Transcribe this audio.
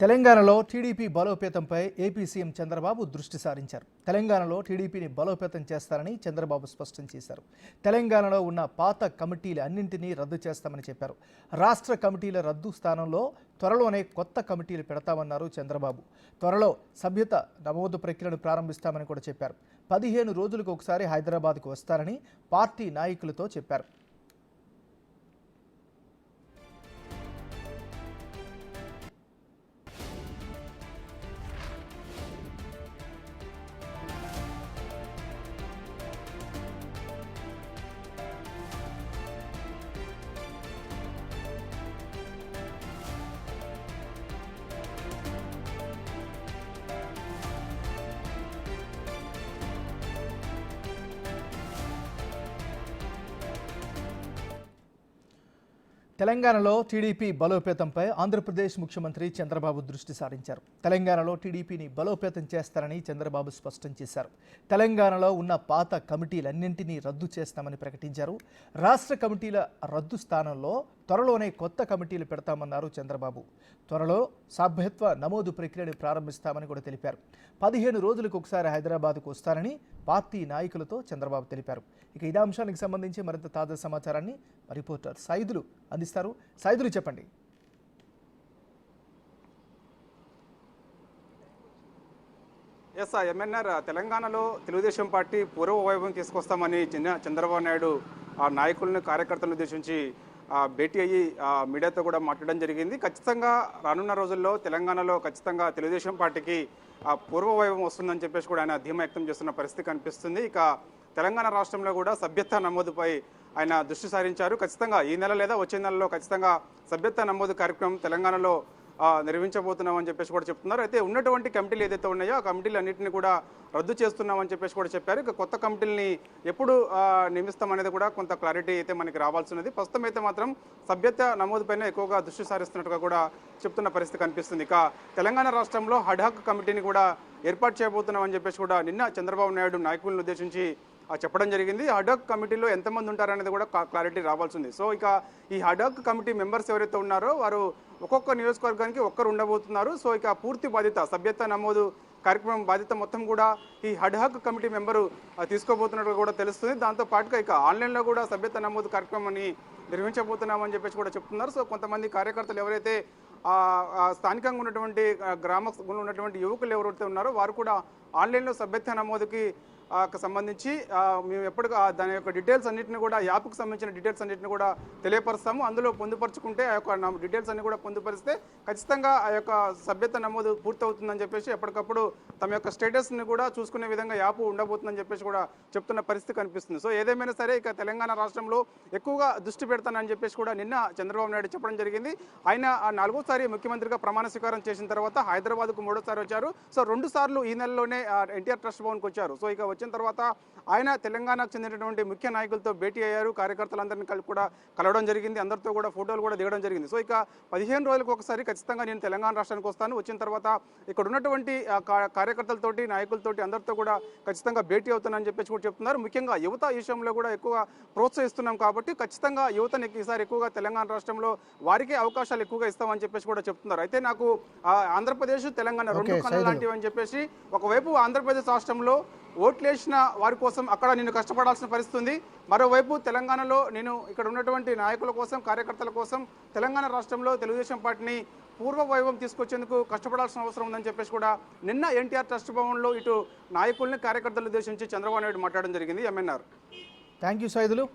తెలంగాణలో TDP బలోపేతంపై AP CM Chandrababu దృష్టి సారించారు. తెలంగాణలో టీడీపీని బలోపేతం చేస్తారని చంద్రబాబు స్పష్టం చేశారు. తెలంగాణలో ఉన్న పాత కమిటీలు అన్నింటినీ రద్దు చేస్తామని చెప్పారు. రాష్ట్ర కమిటీల రద్దు స్థానంలో త్వరలోనే కొత్త కమిటీలు పెడతామన్నారు చంద్రబాబు. త్వరలో సభ్యత నమోదు ప్రక్రియను ప్రారంభిస్తామని కూడా చెప్పారు. 15 రోజులకు ఒకసారి హైదరాబాద్కు వస్తారని పార్టీ నాయకులతో చెప్పారు. తెలంగాణలో టీడీపీ బలోపేతంపై ఆంధ్రప్రదేశ్ ముఖ్యమంత్రి చంద్రబాబు దృష్టి సారించారు. తెలంగాణలో టీడీపీని బలోపేతం చేస్తారని చంద్రబాబు స్పష్టం చేశారు. తెలంగాణలో ఉన్న పాత కమిటీలన్నింటినీ రద్దు చేస్తామని ప్రకటించారు. రాష్ట్ర కమిటీల రద్దు స్థానంలో త్వరలోనే కొత్త కమిటీలు పెడతామన్నారు చంద్రబాబు. త్వరలో సభ్యత్వ నమోదు ప్రక్రియను ప్రారంభిస్తామని కూడా తెలిపారు. 15 రోజులకు ఒకసారి హైదరాబాద్కు వస్తారని పార్టీ నాయకులతో చంద్రబాబు తెలిపారు. ఇక ఇదే అంశానికి సంబంధించి మరింత తాజా సమాచారాన్ని రిపోర్టర్ సైదులు అందిస్తారు. సైదులు చెప్పండి. ఎంఎన్ఆర్ తెలంగాణలో తెలుగుదేశం పార్టీ పూర్వ వైభవం తీసుకొస్తామని చంద్రబాబు నాయుడు ఆ నాయకులను కార్యకర్తలను ఉద్దేశించి భేటీ అయ్యి మీడియాతో కూడా మాట్లాడడం జరిగింది. ఖచ్చితంగా రానున్న రోజుల్లో తెలంగాణలో ఖచ్చితంగా తెలుగుదేశం పార్టీకి పూర్వ వైభవం వస్తుందని చెప్పేసి కూడా ఆయన ధీమా వ్యక్తం చేస్తున్న పరిస్థితి కనిపిస్తుంది. ఇక తెలంగాణ రాష్ట్రంలో కూడా సభ్యత్వ నమోదుపై ఆయన దృష్టి సారించారు. ఖచ్చితంగా ఈ నెల లేదా వచ్చే నెలలో ఖచ్చితంగా సభ్యత్వ నమోదు కార్యక్రమం తెలంగాణలో నిర్వహించబోతున్నామని చెప్పేసి కూడా చెప్తున్నారు. అయితే ఉన్నటువంటి కమిటీలు ఏదైతే ఉన్నాయో ఆ కమిటీలు అన్నింటినీ కూడా రద్దు చేస్తున్నామని చెప్పేసి కూడా చెప్పారు. ఇక కొత్త కమిటీలని ఎప్పుడు నియమిస్తామనేది కూడా కొంత క్లారిటీ అయితే మనకి రావాల్సినది. ప్రస్తుతం అయితే మాత్రం సభ్యత్వ నమోదుపైన ఎక్కువగా దృష్టి సారిస్తున్నట్టుగా కూడా చెప్తున్న పరిస్థితి కనిపిస్తుంది. ఇక తెలంగాణ రాష్ట్రంలో హడాక్ కమిటీని కూడా ఏర్పాటు చేయబోతున్నామని చెప్పేసి కూడా నిన్న చంద్రబాబు నాయుడు నాయకులను ఉద్దేశించి చెప్పడం జరిగింది. హడాక్ కమిటీలో ఎంతమంది ఉంటారనేది కూడా క్లారిటీ రావాల్సింది. సో ఇక ఈ హడాక్ కమిటీ మెంబర్స్ ఎవరైతే ఉన్నారో వారు ఒక్కొక్క నియోజకవర్గానికి ఒక్కరు ఉండబోతున్నారు. సో ఇక పూర్తి బాధ్యత సభ్యత్వ నమోదు కార్యక్రమం బాధ్యత మొత్తం కూడా ఈ హడాక్ కమిటీ మెంబరు తీసుకోబోతున్నట్టు కూడా తెలుస్తుంది. దాంతో పాటుగా ఇక ఆన్లైన్లో కూడా సభ్యత్వ నమోదు కార్యక్రమాన్ని నిర్వహించబోతున్నామని చెప్పేసి కూడా చెప్తున్నారు. సో కొంతమంది కార్యకర్తలు ఎవరైతే స్థానికంగా ఉన్నటువంటి గ్రామంలో ఉన్నటువంటి యువకులు ఎవరైతే ఉన్నారో వారు కూడా ఆన్లైన్లో సభ్యత్వ నమోదుకి సంబంధించి మేము ఎప్పుడు దాని యొక్క డీటెయిల్స్ అన్నింటినీ కూడా యాప్కి సంబంధించిన డీటెయిల్స్ అన్నింటినీ కూడా తెలియపరుస్తాము. అందులో పొందుపరుచుకుంటే ఆ యొక్క డీటెయిల్స్ అన్ని కూడా పొందుపరిస్తే ఖచ్చితంగా ఆ యొక్క సభ్యత నమోదు పూర్తవుతుందని చెప్పేసి ఎప్పటికప్పుడు తమ యొక్క స్టేటస్ని కూడా చూసుకునే విధంగా యాప్ ఉండబోతుందని చెప్పేసి కూడా చెప్తున్న పరిస్థితి కనిపిస్తుంది. సో ఏదేమైనా సరే ఇక తెలంగాణ రాష్ట్రంలో ఎక్కువగా దృష్టి పెడతానని చెప్పేసి కూడా నిన్న చంద్రబాబు నాయుడు చెప్పడం జరిగింది. ఆయన 4వ ముఖ్యమంత్రిగా ప్రమాణ స్వీకారం చేసిన తర్వాత హైదరాబాద్కు 3వ వచ్చారు. సో 2 సార్లు ఈ నెలలోనే ఎన్టీఆర్ ట్రస్ట్ భవన్కి వచ్చారు. సో ఇక వచ్చిన తర్వాత ఆయన తెలంగాణకు చెందినటువంటి ముఖ్య నాయకులతో భేటీ అయ్యారు. కార్యకర్తలందరినీ కూడా కలవడం జరిగింది. అందరితో కూడా ఫోటోలు కూడా దిగడం జరిగింది. సో ఇక 15 రోజులకు ఒకసారి ఖచ్చితంగా నేను తెలంగాణ రాష్ట్రానికి వస్తాను. వచ్చిన తర్వాత ఇక్కడ ఉన్నటువంటి కార్యకర్తలతోటి నాయకులతోటి అందరితో కూడా ఖచ్చితంగా భేటీ అవుతానని చెప్పేసి కూడా చెప్తున్నారు. ముఖ్యంగా యువత ఈ విషయంలో కూడా ఎక్కువగా ప్రోత్సహిస్తున్నాం కాబట్టి ఖచ్చితంగా యువతని ఈసారి ఎక్కువగా తెలంగాణ రాష్ట్రంలో వారికి అవకాశాలు ఎక్కువగా ఇస్తామని చెప్పేసి కూడా చెప్తున్నారు. అయితే నాకు ఆంధ్రప్రదేశ్ తెలంగాణ 2 కళ్ళు లాంటివి అని చెప్పేసి ఒకవైపు ఆంధ్రప్రదేశ్ రాష్ట్రంలో ఓట్లేసిన వారి కోసం అక్కడ నేను కష్టపడాల్సిన పరిస్థితి ఉంది. మరోవైపు తెలంగాణలో నేను ఇక్కడ ఉన్నటువంటి నాయకుల కోసం కార్యకర్తల కోసం తెలంగాణ రాష్ట్రంలో తెలుగుదేశం పార్టీని పూర్వ వైభవం తీసుకొచ్చేందుకు కష్టపడాల్సిన అవసరం ఉందని చెప్పేసి కూడా నిన్న ఎన్టీఆర్ ట్రస్ట్ భవన్లో ఇటు నాయకుల్ని కార్యకర్తలు ఉద్దేశించి చంద్రబాబు నాయుడు మాట్లాడడం జరిగింది. ఎంఎన్ఆర్. Thank you Saidulu.